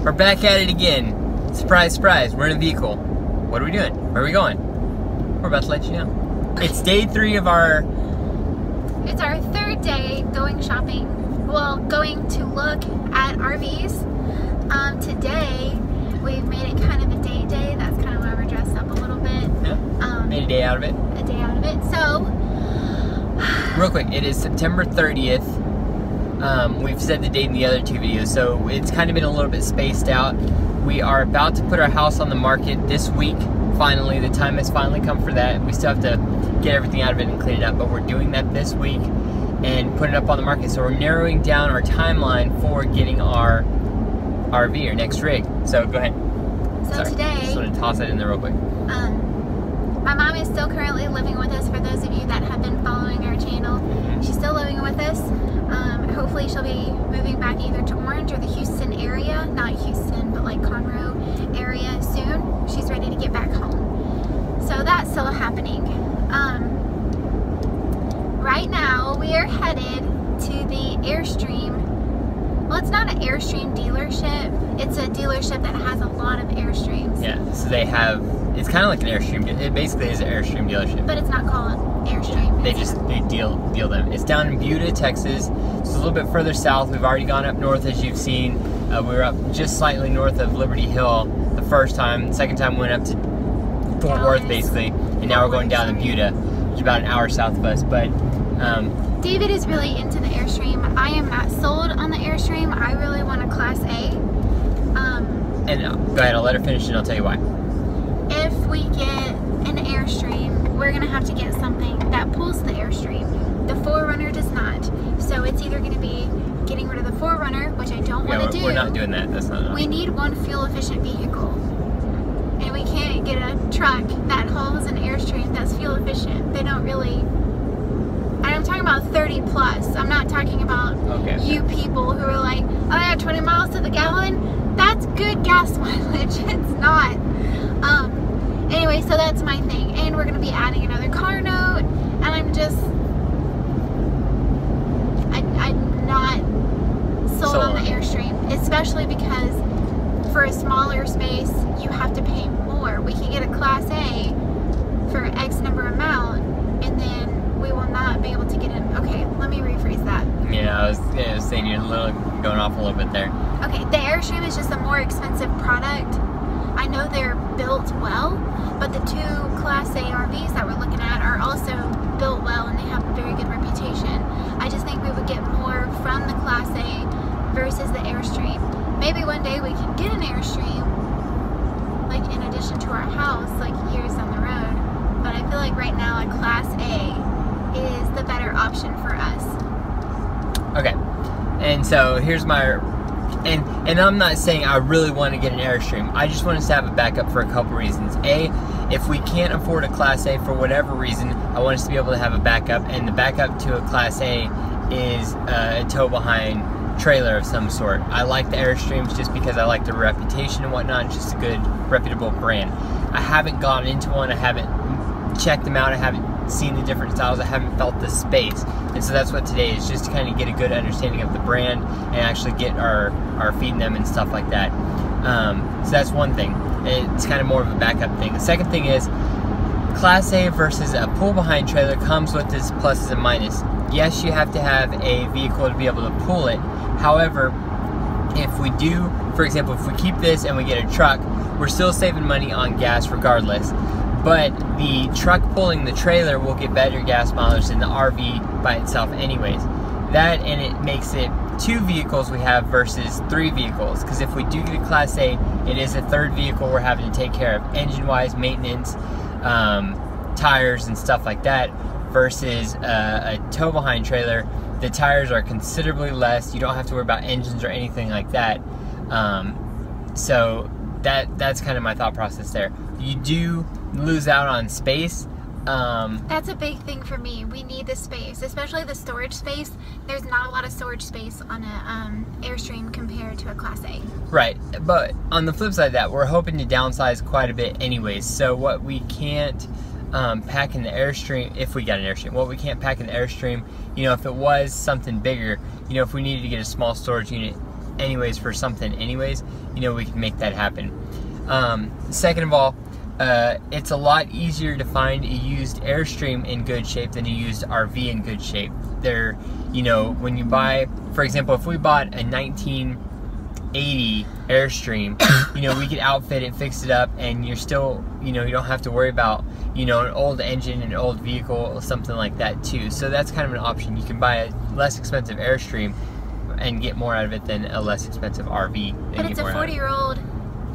We're back at it again. Surprise, surprise, we're in a vehicle. What are we doing? Where are we going? We're about to let you know. It's day 3 of our... It's our 3rd day going shopping. Well, going to look at RVs. Today, we've made it kind of a day. That's kind of why we're dressed up a little bit. Yeah, made a day out of it. A day out of it. So... Real quick, it is September 30th. We've said the date in the other 2 videos, so it's kind of been a little bit spaced out. We are about to put our house on the market this week. Finally, the time has finally come for that. We still have to get everything out of it and clean it up, but we're doing that this week and put it up on the market. So we're narrowing down our timeline for getting our RV, our next rig. So go ahead. So Sorry, today, just want to toss that in there real quick. my mom is still currently living with us. For those of you that have been following our channel, she's still living with us. Hopefully she'll be moving back either to Orange or the Houston area, not Houston, but like Conroe area soon. She's ready to get back home. So that's still happening. Right now we are headed to the Airstream. Well, it's not an Airstream dealership. It's a dealership that has a lot of Airstreams. Yeah, so they have, it's kind of like an Airstream. It basically is an Airstream dealership. But it's not called Airstream. They deal them. It's down in Buda, Texas. It's a little bit further south. We've already gone up north, as you've seen. We were up just slightly north of Liberty Hill the first time. The second time we went up to Fort Worth, basically. And now we're going down to Buda, which is about an hour south of us. But David is really into the Airstream. I am not sold on the Airstream. I really want a Class A. And go ahead, I'll let her finish and I'll tell you why. If we get an Airstream, we're going to have to get something that pulls the Airstream. The 4Runner does not. So it's either going to be getting rid of the 4Runner, which I don't want to do. We're not doing that. That's not enough. We need one fuel-efficient vehicle. And we can't get a truck that hauls an Airstream that's fuel-efficient. They don't really... And I'm talking about 30 plus. I'm not talking about you people who are like, oh yeah, 20 miles to the gallon. That's good gas mileage. It's not. Anyway, so that's my thing. And we're going to be adding another car note. And I'm just... I'm not sold on the Airstream. Especially because for a smaller space, you have to pay more. We can get a Class A for X number amount. And then we will not be able to get in. Okay, let me rephrase that. Yeah, I was saying you're going off a little bit there. Okay, the Airstream is just a more expensive product. I know they're built well, but the 2 Class A RVs that we're looking at are also built well and they have a very good reputation. I just think we would get more from the Class A versus the Airstream. Maybe one day we can get an Airstream, like in addition to our house, like years down the road. But I feel like right now a Class A is the better option for us. Okay, and so here's my, and I'm not saying I really want to get an Airstream. I just want us to have a backup for a couple reasons. A, if we can't afford a Class A for whatever reason, I want us to be able to have a backup, and the backup to a Class A is a tow-behind trailer of some sort. I like the Airstreams just because I like their reputation and whatnot. It's just a good, reputable brand. I haven't gone into one. I haven't checked them out. I haven't seen the different styles. I haven't felt the space. And so that's what today is, just to kind of get a good understanding of the brand and actually get our feet in them and stuff like that. So that's one thing. It's kind of more of a backup thing. The second thing is Class A versus a pull-behind trailer comes with its pluses and minuses. Yes, you have to have a vehicle to be able to pull it. However, if we do, for example, if we keep this and we get a truck, we're still saving money on gas regardless. But the truck pulling the trailer will get better gas mileage than the RV by itself anyways. That, and it makes it 2 vehicles we have versus 3 vehicles. Because if we do get a Class A, it is a 3rd vehicle we're having to take care of engine-wise, maintenance, tires and stuff like that. Versus a tow-behind trailer, the tires are considerably less. You don't have to worry about engines or anything like that. So that's kind of my thought process there. You do lose out on space. That's a big thing for me. We need the space, especially the storage space. There's not a lot of storage space on a Airstream compared to a Class A. Right, but on the flip side of that, we're hoping to downsize quite a bit anyways. So what we can't pack in the Airstream, if we got an Airstream, what we can't pack in the Airstream, you know, if it was something bigger, you know, if we needed to get a small storage unit anyways for something anyways, you know, we can make that happen. Second of all, it's a lot easier to find a used Airstream in good shape than a used RV in good shape. They're, you know, when you buy, for example, if we bought a 1980 Airstream, you know, we could outfit it, fix it up, and you're still, you know, you don't have to worry about, you know, an old engine, an old vehicle, or something like that too. So that's kind of an option. You can buy a less expensive Airstream and get more out of it than a less expensive RV. But it's a 40-year-old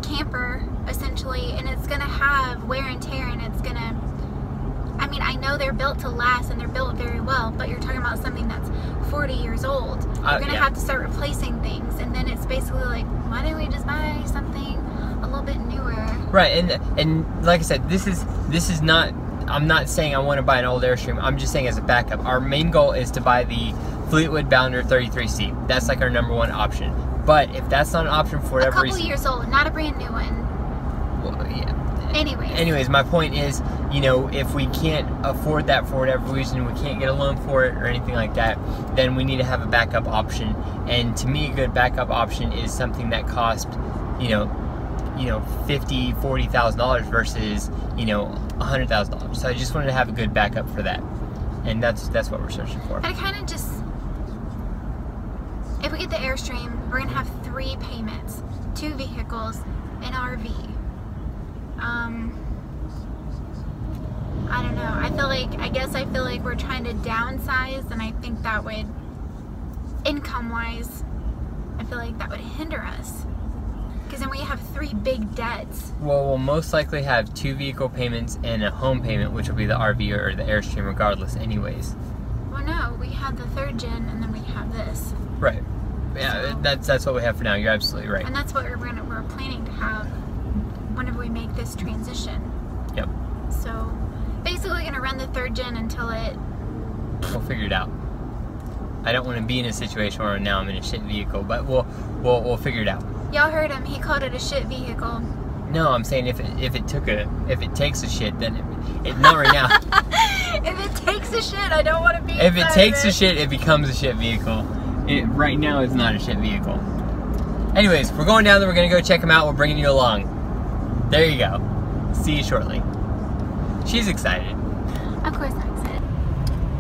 camper, essentially, and it's going to have wear and tear, and it's going to, I mean, I know they're built to last, and they're built very well, but you're talking about something that's 40 years old. You're going to have to start replacing things, and then it's basically like, why don't we just buy something a little bit newer? Right, and like I said, this is not, I'm not saying I want to buy an old Airstream, I'm just saying as a backup. Our main goal is to buy the Fleetwood Bounder 33C. That's like our #1 option. But if that's not an option for whatever reason... A couple years old, not a brand new one. Well, yeah. Anyways, my point is, you know, if we can't afford that for whatever reason, we can't get a loan for it or anything like that, then we need to have a backup option. And to me, a good backup option is something that costs, you know, $50,000, $40,000 versus, you know, $100,000. So I just wanted to have a good backup for that, and that's what we're searching for. I kind of just, if we get the Airstream, we're gonna have 3 payments, 2 vehicles, an RV. I don't know. I feel like we're trying to downsize, and I think that would, income-wise, I feel like that would hinder us. Because then we have 3 big debts. Well, we'll most likely have 2 vehicle payments and a home payment, which will be the RV or the Airstream regardless anyways. Well, no. We have the 3rd gen, and then we have this. Right. Yeah, so, that's what we have for now. You're absolutely right. And that's what we're planning to have whenever we make this transition. Yep. So, basically we're going to run the 3rd gen until it... We'll figure it out. I don't want to be in a situation where now I'm in a shit vehicle, but we'll figure it out. Y'all heard him. He called it a shit vehicle. No, I'm saying if it takes a shit, then not right now. If it takes a shit, I don't want to be. If it takes a shit, it becomes a shit vehicle. Right now, it's not a shit vehicle. Anyways, we're going down there. We're gonna go check them out. We're bringing you along. There you go. See you shortly. She's excited. Of course, I'm excited.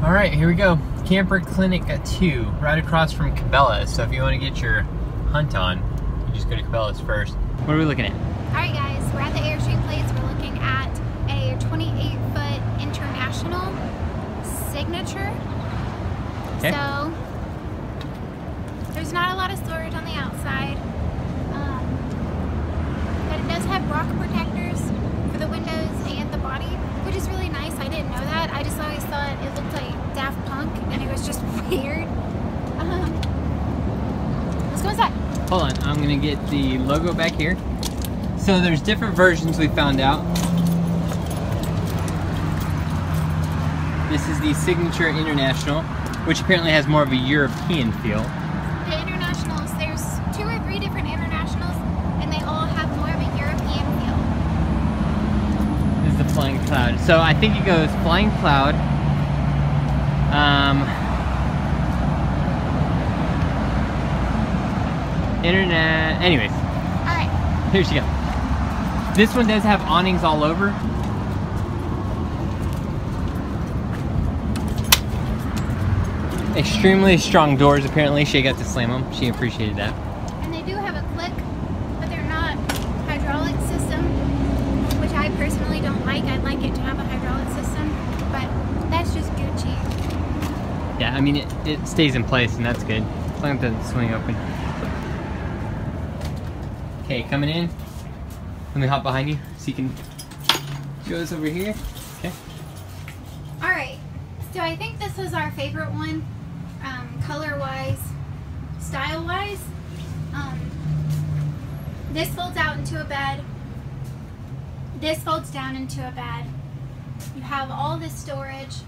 All right, here we go. Camper Clinic 2, right across from Cabela's. So if you want to get your hunt on, you just go to Cabela's first. What are we looking at? Alright guys, we're at the Airstream place. We're looking at a 28-foot International Signature. Okay. So, there's not a lot of storage on the outside. But it does have rock protectors for the windows and the body, which is really nice. I didn't know that. I just always thought it looked like Daft Punk, and it was just weird. Let's go inside. Hold on, I'm gonna get the logo back here. So there's different versions we found out. This is the Signature International, which apparently has more of a European feel. The Internationals, there's 2 or 3 different Internationals, and they all have more of a European feel. This is the Flying Cloud. So I think it goes Flying Cloud, Internet, anyways. Alright. Here she goes. This one does have awnings all over. Extremely strong doors, apparently. She got to slam them. She appreciated that. And they do have a click, but they're not hydraulic system, which I personally don't like. I'd like it to have a hydraulic system, but that's just Gucci. Yeah, I mean, it stays in place, and that's good. As long as it doesn't swing open. Okay, coming in. Let me hop behind you so you can show us over here. Okay. Alright, so I think this was our favorite one, color-wise, style-wise. This folds out into a bed. This folds down into a bed. You have all this storage.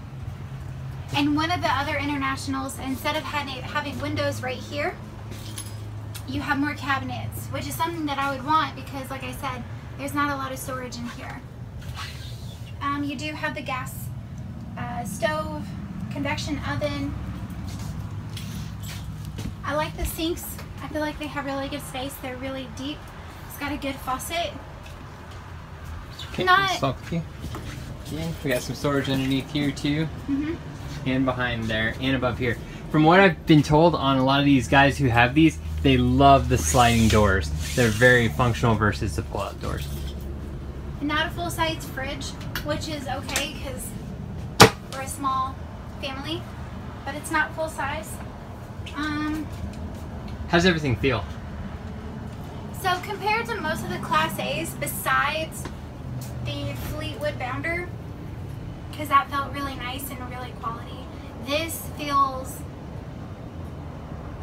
And one of the other Internationals, instead of having windows right here, you have more cabinets, which is something that I would want because, like I said, there's not a lot of storage in here. You do have the gas stove, convection oven. I like the sinks I feel like they have really good space. They're really deep. It's got a good faucet. Okay, Not. Yeah, we got some storage underneath here too, and behind there, and above here. From what I've been told on a lot of these guys who have these, they love the sliding doors. They're very functional versus the pull-out doors. Not a full-size fridge, which is okay because we're a small family, but it's not full-size. How's everything feel? So compared to most of the Class A's, besides the Fleetwood Bounder, because that felt really nice and really quality, this feels,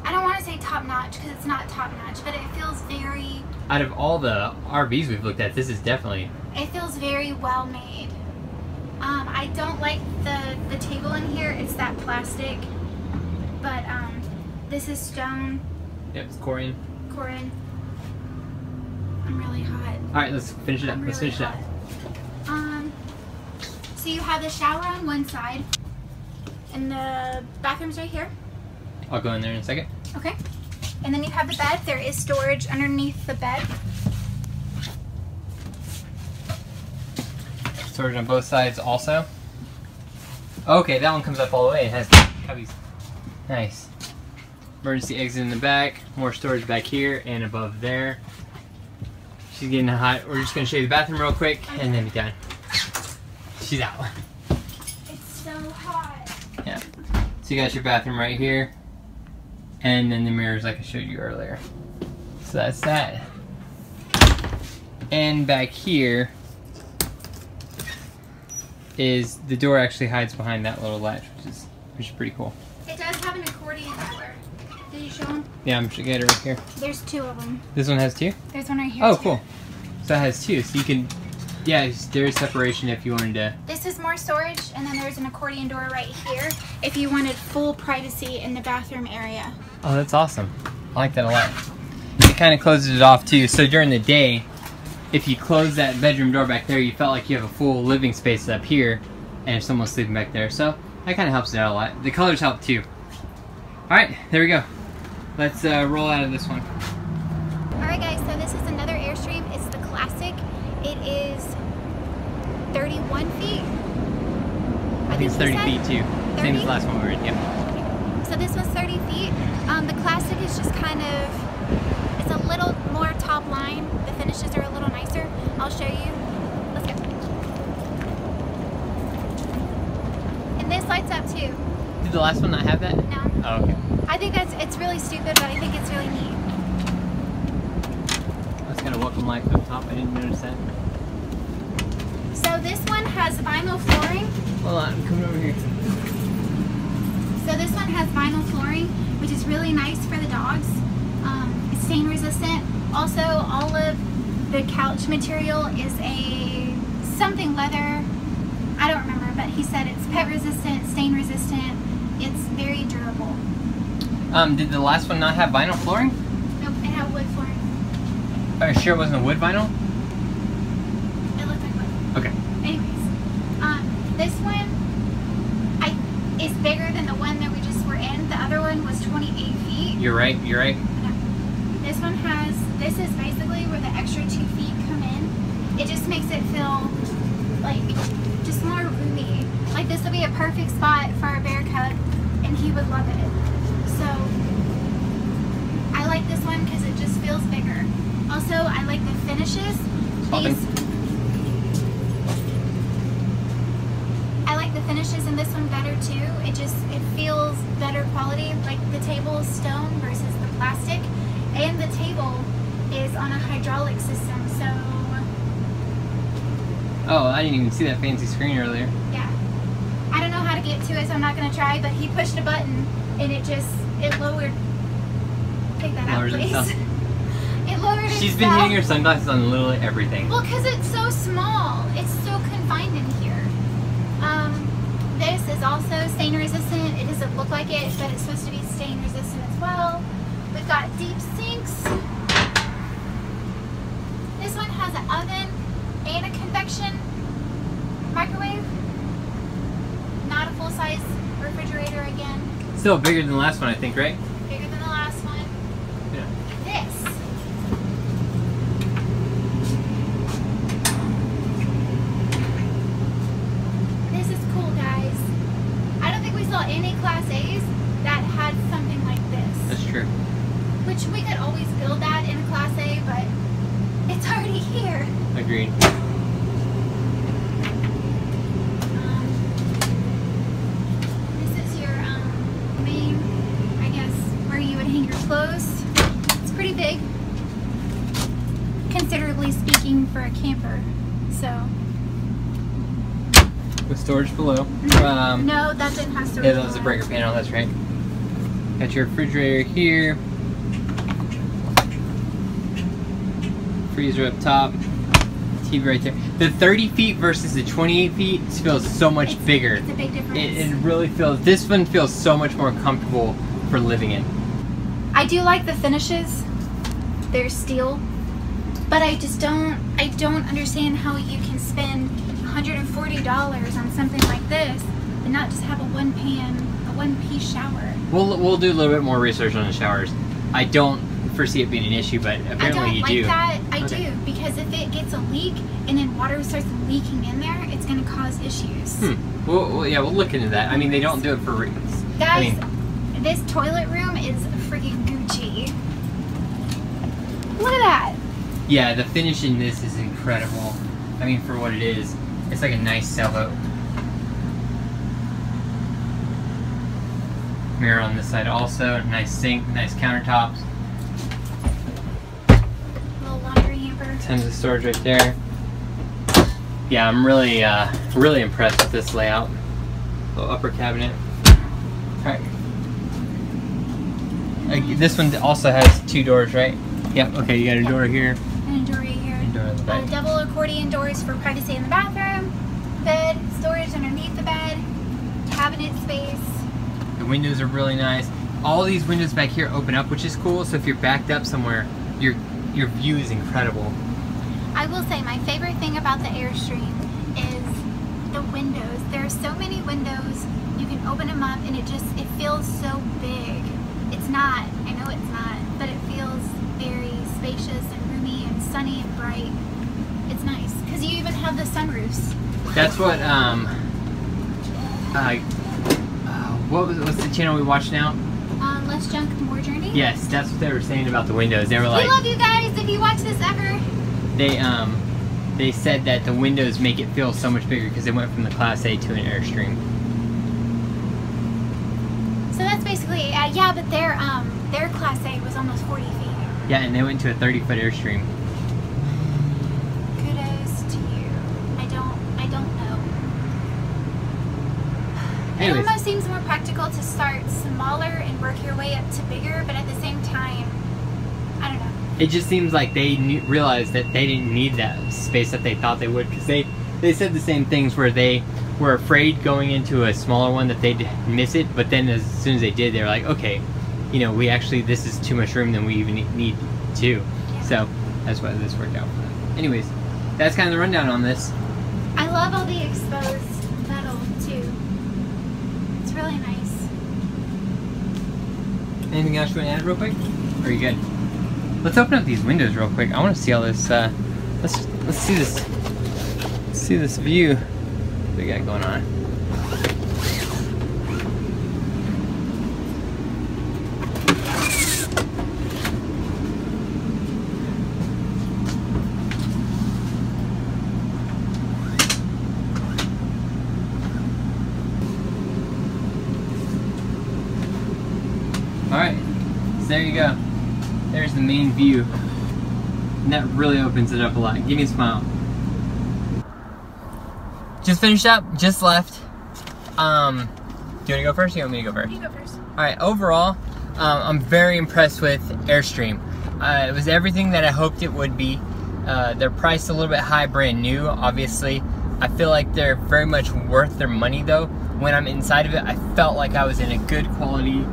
I don't want to say top-notch because it's not top-notch, but it feels very... Out of all the RVs we've looked at, this is definitely... It feels very well made. I don't like the table in here. It's that plastic, but this is stone. Yep, it's Corian. Corian. I'm really hot. Alright, let's finish it up. Let's finish it up. So you have the shower on one side, and the bathroom's right here. I'll go in there in a second. Okay. And then you have the bed. There is storage underneath the bed. Storage on both sides also. Okay, that one comes up all the way. It has cubbies. Nice. Emergency exit in the back. More storage back here and above there. She's getting hot. We're just going to show you the bathroom real quick and then be done. She's out. It's so hot. Yeah. So you got your bathroom right here. And then the mirrors like I showed you earlier. So that's that. And back here is the door actually hides behind that little latch, which is pretty cool. It does have an accordion door. Did you show them? Yeah, I'm just gonna get it right here. There's two of them. This one has two? There's one right here. Oh, too. cool. So that has two. So you can, yeah, there is separation if you wanted to. This is more storage, and then there's an accordion door right here if you wanted full privacy in the bathroom area. Oh, that's awesome. I like that a lot. It kind of closes it off too. So during the day, if you close that bedroom door back there, you felt like you have a full living space up here, and if someone's sleeping back there. So that kind of helps it out a lot. The colors help too. Alright, there we go. Let's roll out of this one. Alright guys, so this is another Airstream. It's the Classic. It is 31 feet. I think it's 30 feet too. 30? Same as the last one we were in, yep. So this one's 30 feet. The Classic is just kind of, it's a little more top line. The finishes are a little nicer. I'll show you. Let's go. And this lights up too. Did the last one not have that? No. Oh, okay. I think it's really stupid, but I think it's really neat. That's got a welcome light up top. I didn't notice that. So this one has vinyl flooring. Hold on, I'm coming over here. So this one has vinyl flooring, which is really nice for the dogs. It's stain resistant. Also, all of the couch material is a something leather. I don't remember, but he said it's pet resistant, stain resistant. It's very durable. Did the last one not have vinyl flooring? Nope, it had wood flooring. Are you sure it wasn't a wood vinyl? It looked like wood. Okay. Anyways, this one is bigger than the one that we just were in. The other one was 28 feet. You're right, you're right. This one has, this is basically where the extra 2 feet come in. It just makes it feel like just more roomy. Like this would be a perfect spot for a bear cub and he would love it. So I like this one because it just feels bigger. Also, I like the finishes. I like the finishes in this one better too. It feels better quality. Like the table is stone versus the plastic. And the table is on a hydraulic system, so... Oh, I didn't even see that fancy screen earlier. Yeah. I don't know how to get to it, so I'm not going to try, but he pushed a button, and it lowered... Take that out, please. Itself. It lowered itself. She's been hitting her sunglasses on literally everything. Well, because it's so small. It's so confined in here. This is also stain resistant. It doesn't look like it, but it's supposed to be stain resistant as well. We've got deep sinks. This one has an oven and a convection microwave. Not a full-size refrigerator again. Still bigger than the last one, I think, right? Bigger than the last one. Yeah. Agreed. This is your main, I guess, where you would hang your clothes. It's pretty big, considerably speaking, for a camper. So. With storage below. No, that didn't have storage. Yeah, that was a breaker panel. That's right. Got your refrigerator here. Freezer up top. TV right there. The 30 feet versus the 28 feet feels so much bigger. It's a big difference. It really feels. This one feels so much more comfortable for living in. I do like the finishes. They're steel, but I just don't. I don't understand how you can spend $140 on something like this and not just have a one-piece shower. We'll do a little bit more research on the showers. I don't foresee it being an issue, but apparently you do. I do, because if it gets a leak and then water starts leaking in there, it's going to cause issues. Well, yeah, we'll look into that. I mean, they don't do it for reasons. Guys, this toilet room is freaking Gucci. Look at that. Yeah, the finish in this is incredible. I mean, for what it is, it's like a nice sailboat. Mirror on this side also, nice sink, nice countertops. Little laundry hamper. Tons of storage right there. Yeah, I'm really, really impressed with this layout. Little upper cabinet. Alright. This one also has 2 doors, right? Yep, okay, you got a door here. And a door right here. And a door in the back. Double accordion doors for privacy in the bathroom. Bed, storage underneath the bed. Cabinet space. The windows are really nice. All these windows back here open up, which is cool. So if you're backed up somewhere, your view is incredible. I will say my favorite thing about the Airstream is the windows. There are so many windows. You can open them up and it feels so big. It's not. I know it's not, but it feels very spacious and roomy and sunny and bright. It's nice because you even have the sunroofs. That's what what's the channel we watch now? Less Junk, More Journey? Yes, that's what they were saying about the windows. They were like, we love you guys if you watch this ever. They said that the windows make it feel so much bigger because they went from the Class A to an Airstream. So that's basically yeah, but their Class A was almost 40 feet. Yeah, and they went to a 30-foot Airstream. Kudos to you. I don't know. Anyways. It almost seems more practical to start smaller and work your way up to bigger, but at the same time, I don't know. It just seems like they realized that they didn't need that space that they thought they would, because they said the same things where they were afraid going into a smaller one that they'd miss it, but then as soon as they did, they were like, okay, you know, this is too much room than we even need to. Yeah. So that's why this worked out for them. Anyways, that's kind of the rundown on this. I love all the exposed metal too. It's really nice. Anything else you want to add real quick? Or are you good? Let's open up these windows real quick. I want to see all this. Let's see this. Let's see this view we got going on. Alright, so there you go. There's the main view. And that really opens it up a lot. Give me a smile. Just finished up, just left. Do you want to go first or you want me to go first? You go first. Alright, overall, I'm very impressed with Airstream. It was everything that I hoped it would be. They're priced a little bit high, brand new, obviously. I feel like they're very much worth their money though. When I'm inside of it, I felt like I was in a good quality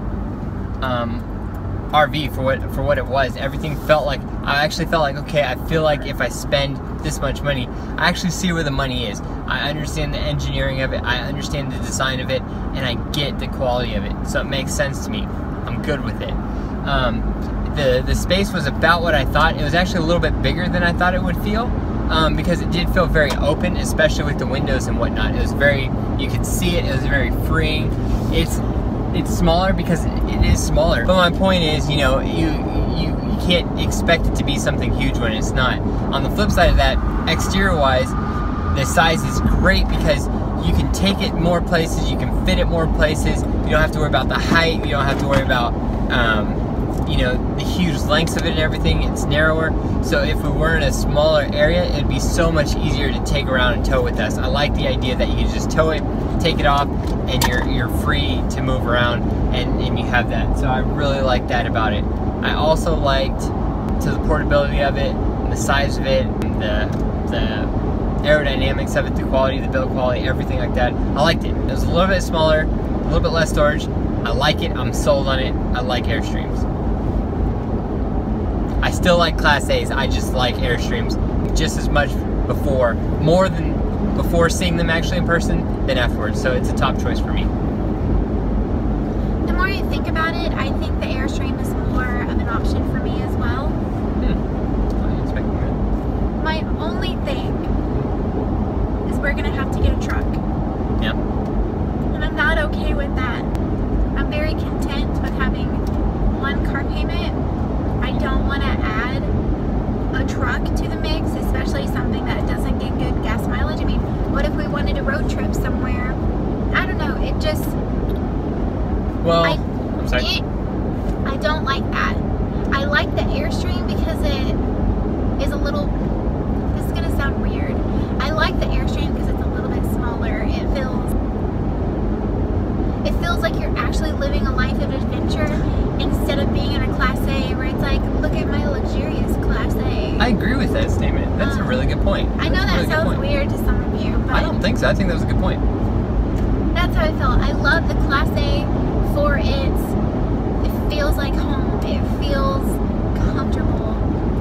RV for what it was. Everything felt like, I actually felt like, okay, I feel like if I spend this much money, I actually see where the money is. I understand the engineering of it, I understand the design of it, and I get the quality of it. So it makes sense to me. I'm good with it. The space was about what I thought. It was actually a little bit bigger than I thought it would feel, because it did feel very open, especially with the windows and whatnot. It was very, you could see it, it was very freeing. It's smaller because it is smaller. But my point is, you know, you you can't expect it to be something huge when it's not. On the flip side of that, exterior-wise, the size is great because you can take it more places, you can fit it more places. You don't have to worry about the height. You don't have to worry about, you know, the huge lengths of it and everything. It's narrower. So if we were in a smaller area, it'd be so much easier to take around and tow with us. I like the idea that you can just tow it, take it off, and you're free to move around, and you have that. So I really like that about it. I also liked the portability of it, the size of it, the aerodynamics of it, the quality, the build quality, everything like that. I liked it. It was a little bit smaller, a little bit less storage. I like it. I'm sold on it. I like Airstreams. I still like Class A's. I just like Airstreams just as much before, more than before seeing them actually in person than afterwards. So it's a top choice for me. The more you think about it, I think the Airstream is more of an option for me as well. I wasn't expecting that. My only thing is we're gonna have to get a truck. Yeah. And I'm not okay with that. I'm very content with having one car payment. I don't want to add a truck to the mix, especially something that doesn't get good gas mileage. I mean, what if we wanted a road trip somewhere? I don't know. It just... Well, I'm sorry. I don't like that. I like the Airstream because it is a little... This is going to sound weird. I like the Airstream because it's a little bit smaller. It feels like you're actually living a life of adventure instead of being in a Class A where it's like, look at my luxurious Class A. I agree with that statement. That's a really good point. I know that sounds weird to some of you, but I don't think so. I think that was a good point. That's how I felt. I love the Class A for it feels like home. It feels comfortable.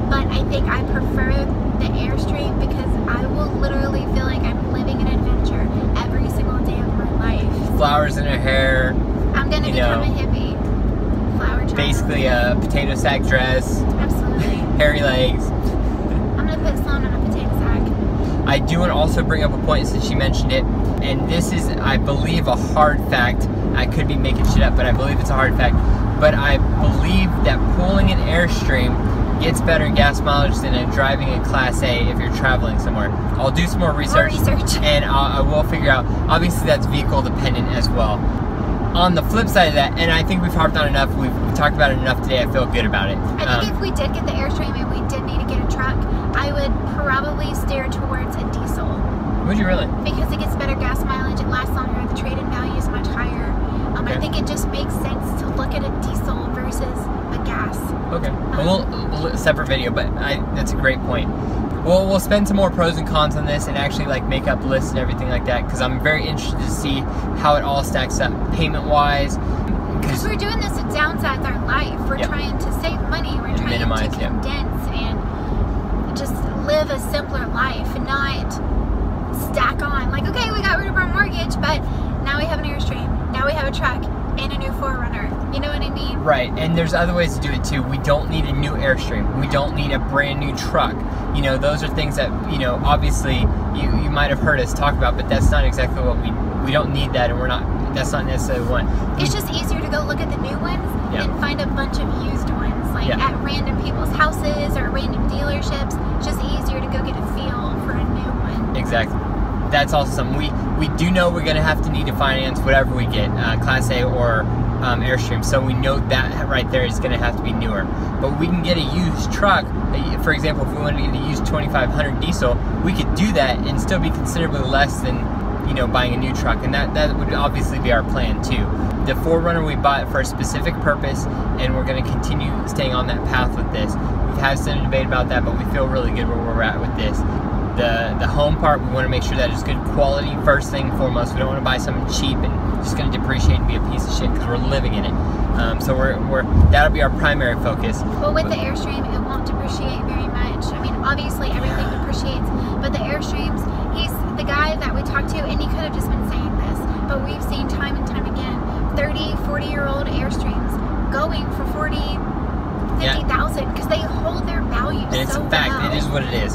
But I think I prefer the Airstream because I will literally feel like I'm living an adventure every single day of my life. Flowers in her hair. I'm gonna become a hippie. Flower child. Basically a potato sack dress. Absolutely. Hairy legs. I'm gonna put Sloan in a potato sack. I do want to also bring up a point since she mentioned it, and this is, I believe, a hard fact. I could be making shit up, but I believe it's a hard fact. But I believe that pulling an Airstream gets better gas mileage than driving a Class A if you're traveling somewhere. I'll do some more research. And I will figure out. Obviously, that's vehicle dependent as well. On the flip side of that, and I think we've harped on enough, we've talked about it enough today, I feel good about it. I think if we did get the Airstream and we did need to get a truck, I would probably steer towards a diesel. Would you really? Because it gets better gas mileage, it lasts longer, the trade-in value is much higher. I think it just makes sense to look at a diesel versus a gas. Okay. Well, separate video, but that's a great point. We'll spend some more pros and cons on this and actually like make up lists and everything like that, because I'm very interested to see how it all stacks up payment-wise. Because we're doing this to downsize our life. We're trying to save money. We're trying to condense and just live a simpler life and not stack on. Like, okay, we got rid of our mortgage, but now we have an Airstream. Now we have a truck and a new 4Runner. You know what I mean? Right, and there's other ways to do it too. We don't need a new Airstream. We don't need a brand new truck. You know, those are things that, you know, obviously you might have heard us talk about, but that's not exactly what we don't need that, and that's not necessarily one. It's just easier to go look at the new ones and find a bunch of used ones, like at random people's houses or random dealerships. It's just easier to go get a feel for a new one. Exactly. That's also something we do know we're going to need to finance whatever we get, Class A or Airstream, so we know that right there is going to have to be newer. But we can get a used truck. For example, if we wanted to get a used 2500 diesel, we could do that and still be considerably less than, you know, buying a new truck, and that would obviously be our plan too. The 4Runner we bought for a specific purpose, and we're going to continue staying on that path with this. We've had some debate about that, but we feel really good where we're at with this. The home part, we want to make sure that it's good quality first thing foremost. We don't want to buy something cheap and just going to depreciate and be a piece of shit because we're living in it. So that'll be our primary focus. Well, with the Airstream, it won't depreciate very much. I mean, obviously everything depreciates, but the Airstreams, he's the guy that we talked to, and he could have just been saying this, but we've seen time and time again 30, 40-year-old Airstreams going for 40, 50,000 because they hold their value so well. And it's a fact. It is what it is.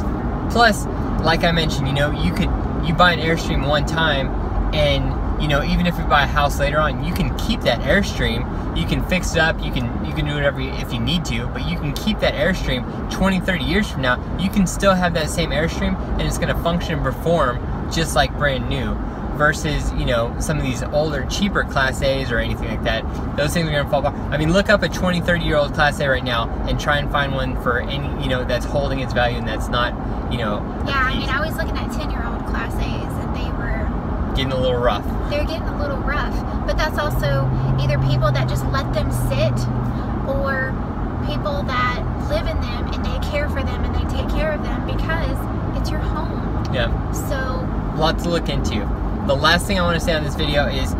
Plus, like I mentioned, you know, you buy an Airstream one time and you know, even if we buy a house later on, you can keep that Airstream. You can fix it up, you can do whatever if you need to, but you can keep that Airstream 20, 30 years from now. You can still have that same Airstream and it's gonna function and perform just like brand new. Versus, you know, some of these older, cheaper Class A's or anything like that. Those things are gonna fall apart. I mean, look up a 20, 30-year-old Class A right now and try and find one for any, you know, that's holding its value and that's not, you know. Yeah, I mean, I was looking at 10-year-old Class A's and they were getting a little rough. They're getting a little rough, but that's also either people that just let them sit or people that live in them and they care for them and they take care of them because it's your home. Yeah. So. Lots to look into. The last thing I want to say on this video is,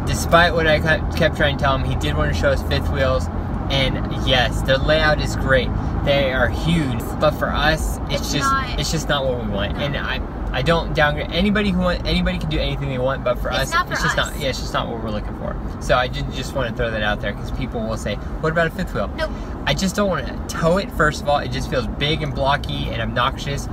despite what I kept trying to tell him, he did want to show us fifth wheels, and yes, the layout is great. They are huge, but for us, it's just not what we want. No. And I don't downgrade anybody can do anything they want, but for us, it's just not what we're looking for. So I just want to throw that out there because people will say, "What about a fifth wheel?" Nope. I just don't want to tow it. First of all, it just feels big and blocky and obnoxious.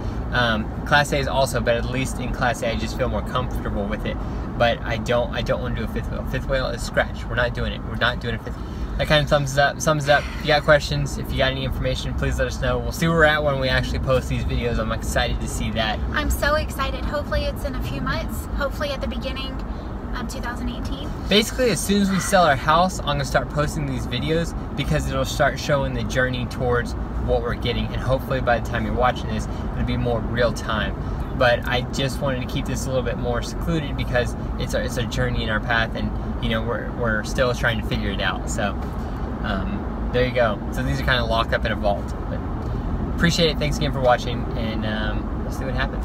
Class A is also, but at least in Class A I just feel more comfortable with it. But I don't want to do a fifth wheel. Fifth wheel is scratch. We're not doing it. We're not doing a fifth. That kind of sums it up. If you got questions, if you got any information, please let us know. We'll see where we're at when we actually post these videos. I'm excited to see that. I'm so excited. Hopefully it's in a few months. Hopefully at the beginning of 2018. Basically, as soon as we sell our house, I'm gonna start posting these videos because it'll start showing the journey towards what we're getting, and hopefully by the time you're watching this, it'll be more real time. But I just wanted to keep this a little bit more secluded because it's a journey in our path, and you know we're still trying to figure it out. So there you go. So these are kind of locked up in a vault. But appreciate it. Thanks again for watching, and we'll see what happens.